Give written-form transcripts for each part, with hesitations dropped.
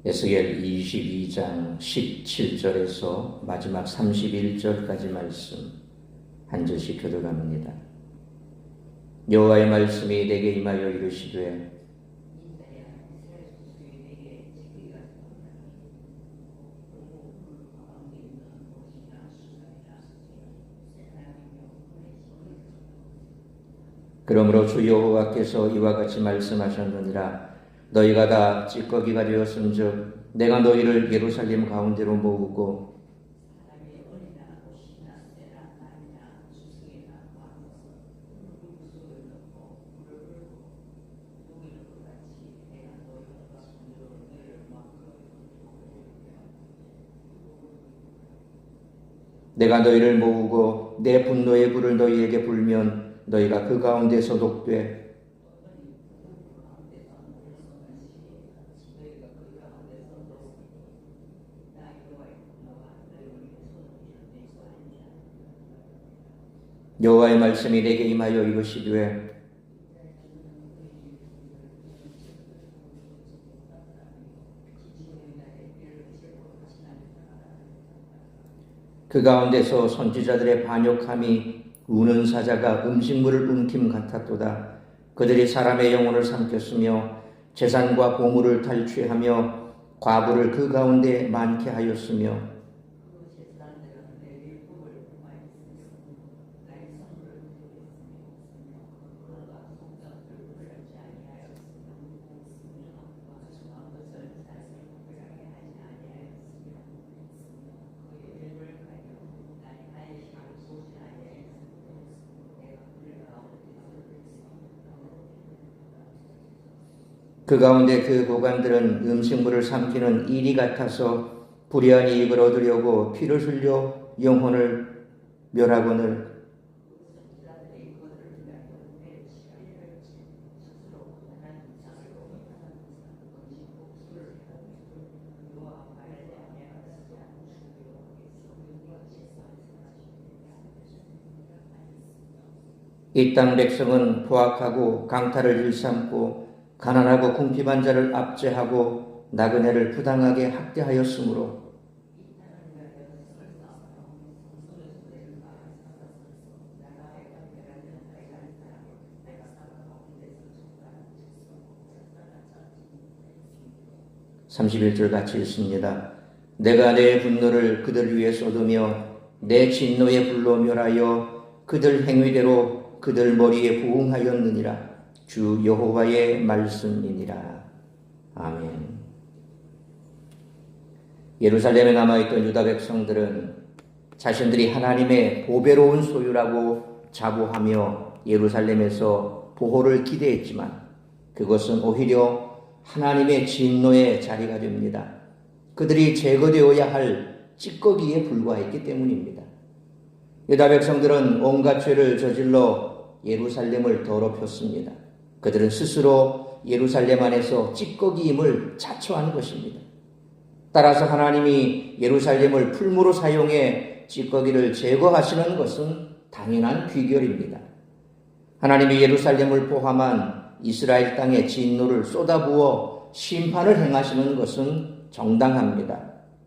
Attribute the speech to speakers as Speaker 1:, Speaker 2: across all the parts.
Speaker 1: 에스겔 22장 17절에서 마지막 31절까지 말씀 한 절씩 교독합니다. 여호와의 말씀이 내게 임하여 이르시되 그러므로 주 여호와께서 이와 같이 말씀하셨느니라. 너희가 다 찌꺼기가 되었은즉 내가 너희를 예루살렘 가운데로 모으고 내 분노의 불을 너희에게 불면 너희가 그 가운데 소독돼 여호와의 말씀이 내게 임하여 이르시되 그 가운데서 선지자들의 반역함이 우는 사자가 음식물을 움킴 같았도다. 그들이 사람의 영혼을 삼켰으며 재산과 보물을 탈취하며 과부를 그 가운데 많게 하였으며 그 가운데 그 고관들은 음식물을 삼키는 이리 같아서 불의한 이익을 얻으려고 피를 흘려 영혼을 멸하거늘 이 땅 백성은 포악하고 강탈을 일삼고 가난하고 궁핍한 자를 압제하고 나그네를 부당하게 학대하였으므로 (31절) 같이 읽습니다. 내가 내 분노를 그들 위에 쏟으며 내 진노의 불로 멸하여 그들 행위대로 그들 머리에 부응하였느니라. 주 여호와의 말씀이니라. 아멘. 예루살렘에 남아있던 유다 백성들은 자신들이 하나님의 보배로운 소유라고 자부하며 예루살렘에서 보호를 기대했지만 그것은 오히려 하나님의 진노의 자리가 됩니다. 그들이 제거되어야 할 찌꺼기에 불과했기 때문입니다. 유다 백성들은 온갖 죄를 저질러 예루살렘을 더럽혔습니다. 그들은 스스로 예루살렘 안에서 찌꺼기임을 자처한 것입니다. 따라서 하나님이 예루살렘을 풀무로 사용해 찌꺼기를 제거하시는 것은 당연한 귀결입니다. 하나님이 예루살렘을 포함한 이스라엘 땅에 진노를 쏟아부어 심판을 행하시는 것은 정당합니다.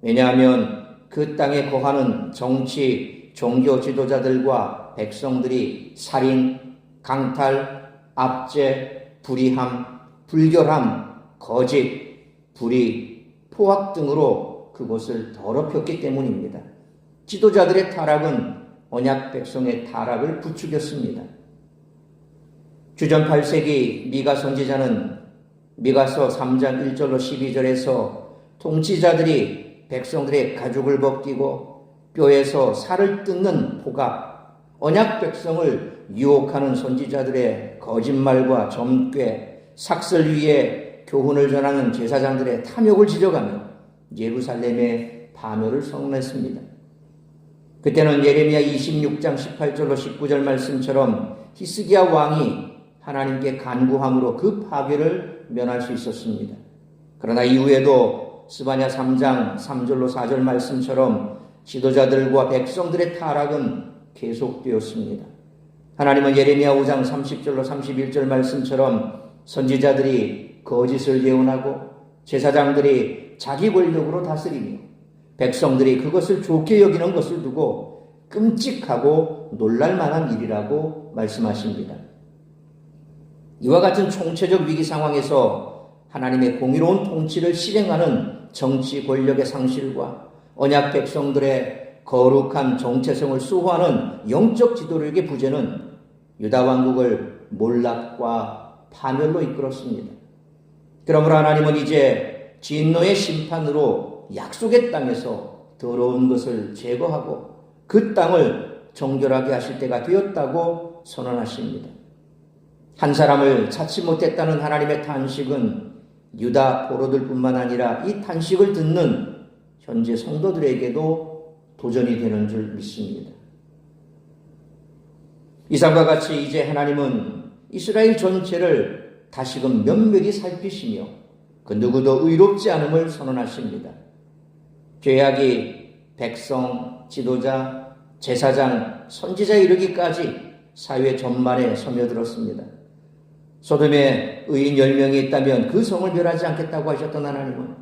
Speaker 1: 왜냐하면 그 땅에 거하는 정치, 종교 지도자들과 백성들이 살인, 강탈, 압제, 불의함, 불결함, 거짓, 불의, 포악 등으로 그곳을 더럽혔기 때문입니다. 지도자들의 타락은 언약 백성의 타락을 부추겼습니다. 주전 8세기 미가 선지자는 미가서 3장 1절로 12절에서 통치자들이 백성들의 가죽을 벗기고 뼈에서 살을 뜯는 포각, 언약 백성을 유혹하는 선지자들의 거짓말과 점괘, 삭슬 위에 교훈을 전하는 제사장들의 탐욕을 지적하며 예루살렘의 파멸을 선언했습니다. 그때는 예레미야 26장 18절로 19절 말씀처럼 히스기야 왕이 하나님께 간구함으로 그 파괴를 면할 수 있었습니다. 그러나 이후에도 스바냐 3장 3절로 4절 말씀처럼 지도자들과 백성들의 타락은 계속되었습니다. 하나님은 예레미야 5장 30절로 31절 말씀처럼 선지자들이 거짓을 예언하고 제사장들이 자기 권력으로 다스리며 백성들이 그것을 좋게 여기는 것을 두고 끔찍하고 놀랄만한 일이라고 말씀하십니다. 이와 같은 총체적 위기 상황에서 하나님의 공의로운 통치를 실행하는 정치 권력의 상실과 언약 백성들의 거룩한 정체성을 수호하는 영적 지도력의 부재는 유다 왕국을 몰락과 파멸로 이끌었습니다. 그러므로 하나님은 이제 진노의 심판으로 약속의 땅에서 더러운 것을 제거하고 그 땅을 정결하게 하실 때가 되었다고 선언하십니다. 한 사람을 찾지 못했다는 하나님의 탄식은 유다 포로들뿐만 아니라 이 탄식을 듣는 현재 성도들에게도 도전이 되는 줄 믿습니다. 이상과 같이 이제 하나님은 이스라엘 전체를 다시금 면밀히 살피시며 그 누구도 의롭지 않음을 선언하십니다. 죄악이 백성, 지도자, 제사장, 선지자에 이르기까지 사회 전반에 스며들었습니다. 소돔에 의인 10명이 있다면 그 성을 멸하지 않겠다고 하셨던 하나님은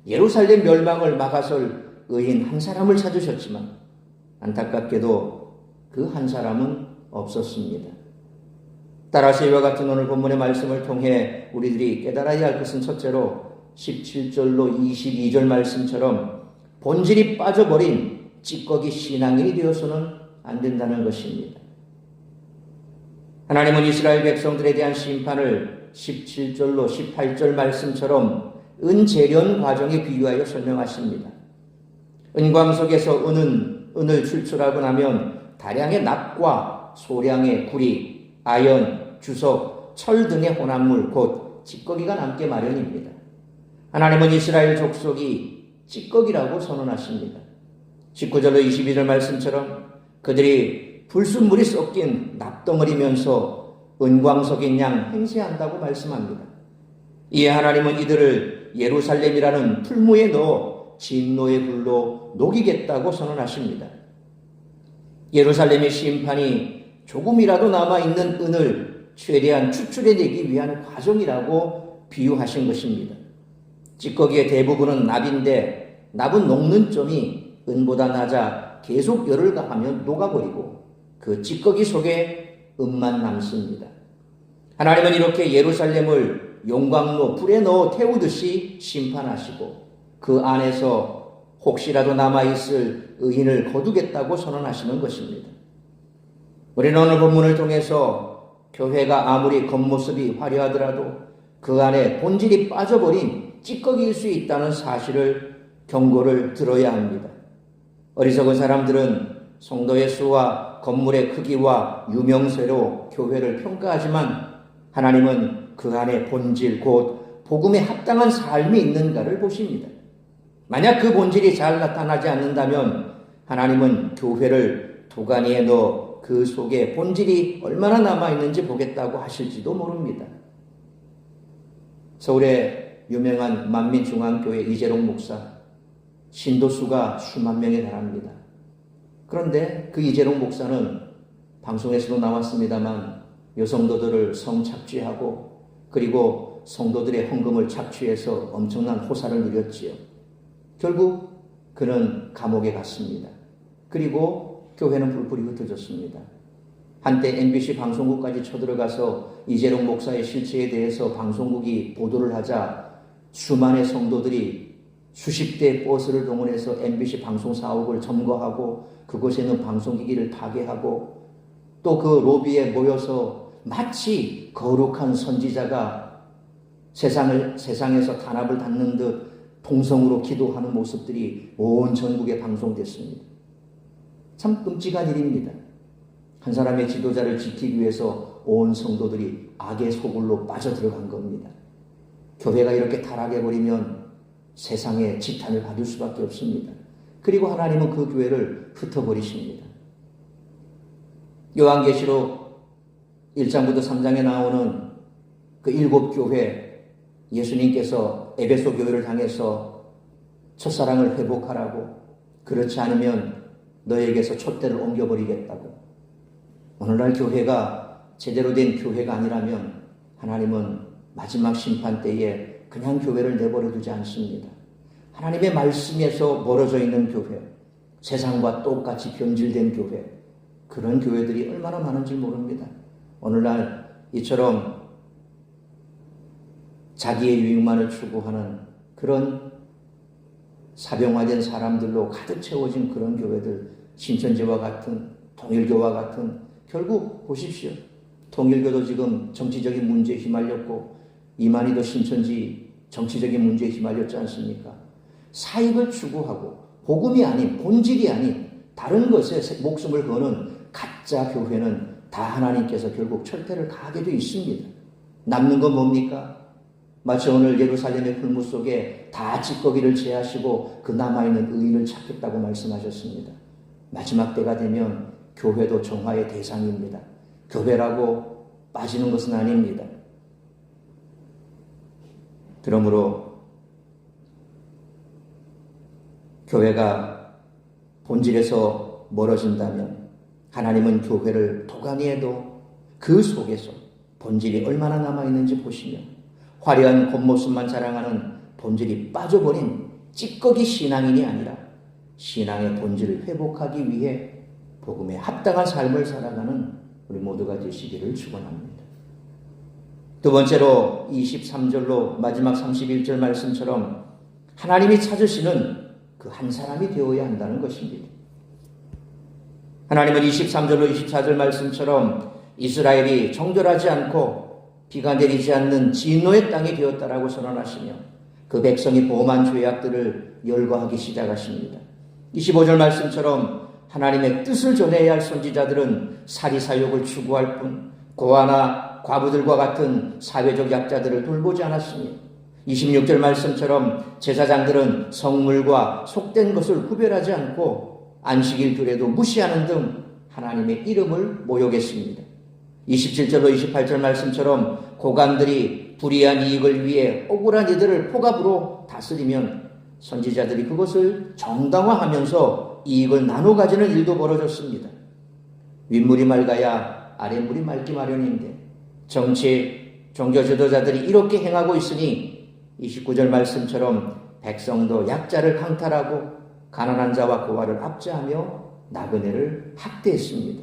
Speaker 1: 예루살렘 멸망을 막아설 의인 한 사람을 찾으셨지만 안타깝게도 그 한 사람은 없었습니다. 따라서 이와 같은 오늘 본문의 말씀을 통해 우리들이 깨달아야 할 것은 첫째로 17절로 22절 말씀처럼 본질이 빠져버린 찌꺼기 신앙인이 되어서는 안 된다는 것입니다. 하나님은 이스라엘 백성들에 대한 심판을 17절로 18절 말씀처럼 은재련 과정에 비유하여 설명하십니다. 은광 속에서 은을 출출하고 나면 다량의 납과 소량의 구리, 아연, 주석, 철 등의 혼합물 곧 찌꺼기가 남게 마련입니다. 하나님은 이스라엘 족속이 찌꺼기라고 선언하십니다. 19절로 22절 말씀처럼 그들이 불순물이 섞인 납덩어리면서 은광석인 양 행세한다고 말씀합니다. 이에 하나님은 이들을 예루살렘이라는 풀무에 넣어 진노의 불로 녹이겠다고 선언하십니다. 예루살렘의 심판이 조금이라도 남아있는 은을 최대한 추출해내기 위한 과정이라고 비유하신 것입니다. 찌꺼기의 대부분은 납인데 납은 녹는 점이 은보다 낮아 계속 열을 가하면 녹아버리고 그 찌꺼기 속에 은만 남습니다. 하나님은 이렇게 예루살렘을 용광로 불에 넣어 태우듯이 심판하시고 그 안에서 혹시라도 남아있을 의인을 거두겠다고 선언하시는 것입니다. 우리는 오늘 본문을 통해서 교회가 아무리 겉모습이 화려하더라도 그 안에 본질이 빠져버린 찌꺼기일 수 있다는 사실을 경고를 들어야 합니다. 어리석은 사람들은 성도의 수와 건물의 크기와 유명세로 교회를 평가하지만 하나님은 그 안에 본질 곧 복음에 합당한 삶이 있는가를 보십니다. 만약 그 본질이 잘 나타나지 않는다면 하나님은 교회를 도가니에 넣어 그 속에 본질이 얼마나 남아있는지 보겠다고 하실지도 모릅니다. 서울의 유명한 만민중앙교회 이재롱 목사, 신도수가 수만 명에 달합니다. 그런데 그 이재롱 목사는 방송에서도 나왔습니다만 여성도들을 성착취하고 그리고 성도들의 헌금을 착취해서 엄청난 호사를 누렸지요. 결국 그는 감옥에 갔습니다. 그리고 교회는 불풀이 흩어졌습니다. 한때 MBC 방송국까지 쳐들어가서 이재롱 목사의 실체에 대해서 방송국이 보도를 하자 수만의 성도들이 수십 대의 버스를 동원해서 MBC 방송 사옥을 점거하고 그곳에 있는 방송기기를 파괴하고 또 그 로비에 모여서 마치 거룩한 선지자가 세상에서 단합을 닫는 듯 통성으로 기도하는 모습들이 온 전국에 방송됐습니다. 참 끔찍한 일입니다. 한 사람의 지도자를 지키기 위해서 온 성도들이 악의 소굴로 빠져들어간 겁니다. 교회가 이렇게 타락해버리면 세상에 지탄을 받을 수밖에 없습니다. 그리고 하나님은 그 교회를 흩어버리십니다. 요한계시록 1장부터 3장에 나오는 그 7교회, 예수님께서 에베소 교회를 향해서 첫사랑을 회복하라고, 그렇지 않으면 너에게서 촛대를 옮겨버리겠다고. 오늘날 교회가 제대로 된 교회가 아니라면 하나님은 마지막 심판 때에 그냥 교회를 내버려 두지 않습니다. 하나님의 말씀에서 멀어져 있는 교회, 세상과 똑같이 변질된 교회, 그런 교회들이 얼마나 많은지 모릅니다. 오늘날 이처럼 자기의 유익만을 추구하는 그런 사병화된 사람들로 가득 채워진 그런 교회들, 신천지와 같은, 통일교와 같은, 결국 보십시오. 통일교도 지금 정치적인 문제에 휘말렸고 이만희도 신천지 정치적인 문제에 휘말렸지 않습니까? 사익을 추구하고 복음이 아닌, 본질이 아닌 다른 것에 목숨을 거는 가짜 교회는 다 하나님께서 결국 철퇴를 가하게 되어 있습니다. 남는 건 뭡니까? 마치 오늘 예루살렘의 풀무 속에 다 찌꺼기를 제하시고 그 남아있는 의인을 찾겠다고 말씀하셨습니다. 마지막 때가 되면 교회도 정화의 대상입니다. 교회라고 빠지는 것은 아닙니다. 그러므로 교회가 본질에서 멀어진다면 하나님은 교회를 도가니에도 그 속에서 본질이 얼마나 남아있는지 보시며 화려한 겉모습만 자랑하는 본질이 빠져버린 찌꺼기 신앙인이 아니라 신앙의 본질을 회복하기 위해 복음에 합당한 삶을 살아가는 우리 모두가 되시기를 축원합니다. 두 번째로 23절로 마지막 31절 말씀처럼 하나님이 찾으시는 그 한 사람이 되어야 한다는 것입니다. 하나님은 23절로 24절 말씀처럼 이스라엘이 정결하지 않고 비가 내리지 않는 진노의 땅이 되었다라고 선언하시며 그 백성이 범한 죄악들을 열거하기 시작하십니다. 25절 말씀처럼 하나님의 뜻을 전해야 할 선지자들은 사리사욕을 추구할 뿐 고아나 과부들과 같은 사회적 약자들을 돌보지 않았으며 26절 말씀처럼 제사장들은 성물과 속된 것을 구별하지 않고 안식일 규례도 무시하는 등 하나님의 이름을 모욕했습니다. 27절로 28절 말씀처럼 고관들이 불의한 이익을 위해 억울한 이들을 포갑으로 다스리면 선지자들이 그것을 정당화하면서 이익을 나눠 가지는 일도 벌어졌습니다. 윗물이 맑아야 아랫물이 맑기 마련인데 정치, 종교 지도자들이 이렇게 행하고 있으니 29절 말씀처럼 백성도 약자를 강탈하고 가난한 자와 고아를 압제하며 나그네를 학대했습니다.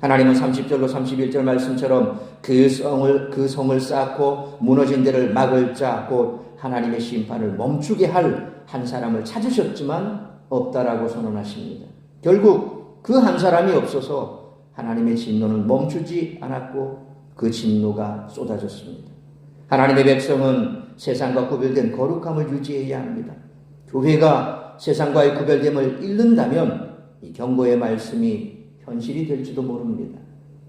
Speaker 1: 하나님은 30절로 31절 말씀처럼 그 성을 쌓고 무너진 데를 막을 자 곧 하나님의 심판을 멈추게 할 한 사람을 찾으셨지만 없다라고 선언하십니다. 결국 그 한 사람이 없어서 하나님의 진노는 멈추지 않았고 그 진노가 쏟아졌습니다. 하나님의 백성은 세상과 구별된 거룩함을 유지해야 합니다. 교회가 세상과의 구별됨을 잃는다면 이 경고의 말씀이 현실이 될지도 모릅니다.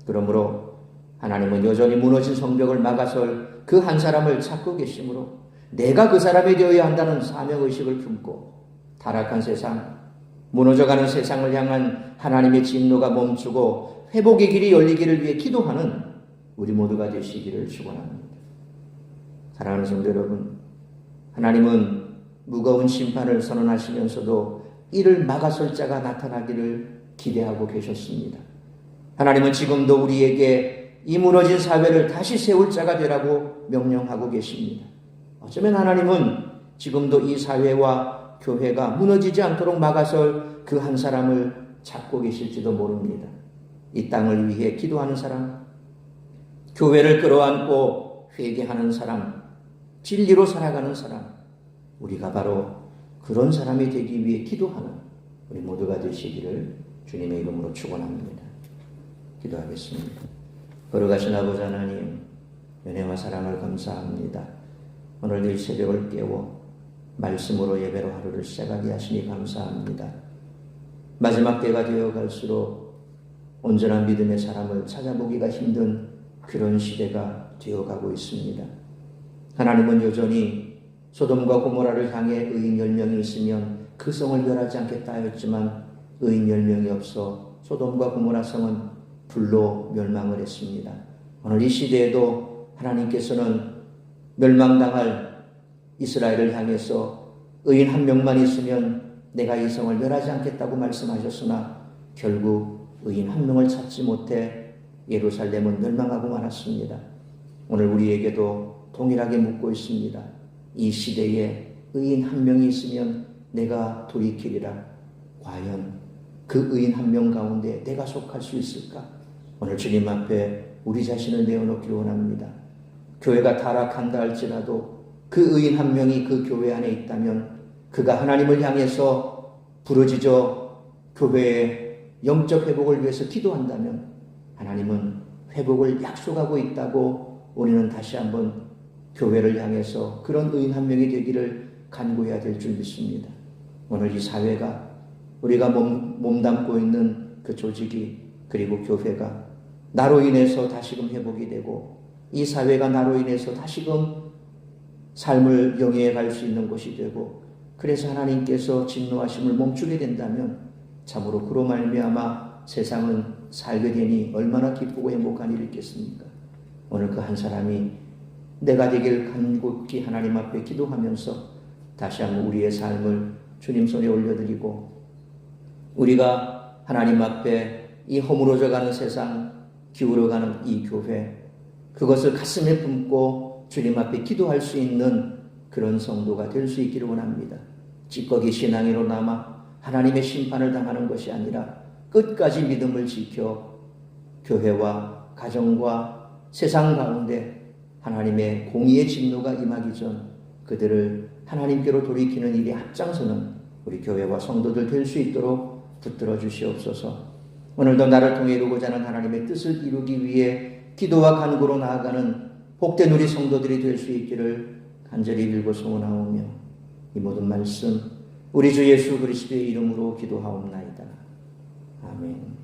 Speaker 1: 그러므로 하나님은 여전히 무너진 성벽을 막아설 그 한 사람을 찾고 계시므로 내가 그 사람이 되어야 한다는 사명의식을 품고 타락한 세상, 무너져가는 세상을 향한 하나님의 진노가 멈추고 회복의 길이 열리기를 위해 기도하는 우리 모두가 되시기를 축원합니다. 사랑하는 성도 여러분, 하나님은 무거운 심판을 선언하시면서도 이를 막아설 자가 나타나기를 기대하고 계셨습니다. 하나님은 지금도 우리에게 이 무너진 사회를 다시 세울 자가 되라고 명령하고 계십니다. 어쩌면 하나님은 지금도 이 사회와 교회가 무너지지 않도록 막아설 그 한 사람을 찾고 계실지도 모릅니다. 이 땅을 위해 기도하는 사람, 교회를 끌어안고 회개하는 사람, 진리로 살아가는 사람, 우리가 바로 그런 사람이 되기 위해 기도하는 우리 모두가 되시기를 주님의 이름으로 축원합니다. 기도하겠습니다. 거룩하신 아버지 하나님, 은혜와 사랑을 감사합니다. 오늘 이 새벽을 깨워 말씀으로 예배로 하루를 시작하게 하시니 감사합니다. 마지막 때가 되어 갈수록 온전한 믿음의 사람을 찾아보기가 힘든 그런 시대가 되어가고 있습니다. 하나님은 여전히 소돔과 고모라를 향해 의인 10명이 있으면 그 성을 멸하지 않겠다 하였지만 의인 10명이 없어 소돔과 고모라 성은 불로 멸망을 했습니다. 오늘 이 시대에도 하나님께서는 멸망당할 이스라엘을 향해서 의인 한 명만 있으면 내가 이 성을 멸하지 않겠다고 말씀하셨으나 결국 의인 한 명을 찾지 못해 예루살렘은 멸망하고 말았습니다. 오늘 우리에게도 동일하게 묻고 있습니다. 이 시대에 의인 한 명이 있으면 내가 돌이키리라. 과연 그 의인 한 명 가운데 내가 속할 수 있을까? 오늘 주님 앞에 우리 자신을 내어놓기를 원합니다. 교회가 타락한다 할지라도 그 의인 한 명이 그 교회 안에 있다면 그가 하나님을 향해서 부르짖어 교회의 영적 회복을 위해서 기도한다면 하나님은 회복을 약속하고 있다고 우리는 다시 한번 교회를 향해서 그런 의인 한 명이 되기를 간구해야 될 줄 믿습니다. 오늘 이 사회가 우리가 몸담고 있는 그 조직이 그리고 교회가 나로 인해서 다시금 회복이 되고 이 사회가 나로 인해서 다시금 삶을 영위해 갈 수 있는 곳이 되고 그래서 하나님께서 진노하심을 멈추게 된다면 참으로 그로 말미암아 세상은 살게 되니 얼마나 기쁘고 행복한 일이 있겠습니까? 오늘 그 한 사람이 내가 되길 간곡히 하나님 앞에 기도하면서 다시 한번 우리의 삶을 주님 손에 올려드리고 우리가 하나님 앞에 이 허물어져 가는 세상 기울어가는 이 교회 그것을 가슴에 품고 주님 앞에 기도할 수 있는 그런 성도가 될 수 있기를 원합니다. 찌꺼기 신앙으로 남아 하나님의 심판을 당하는 것이 아니라 끝까지 믿음을 지켜 교회와 가정과 세상 가운데 하나님의 공의의 진노가 임하기 전 그들을 하나님께로 돌이키는 일에 앞장서는 우리 교회와 성도들 될 수 있도록 붙들어 주시옵소서. 오늘도 나를 통해 이루고자 하는 하나님의 뜻을 이루기 위해 기도와 간구로 나아가는 복된 우리 성도들이 될 수 있기를 간절히 빌고 소원하오며 이 모든 말씀 우리 주 예수 그리스도의 이름으로 기도하옵나이다. 아멘.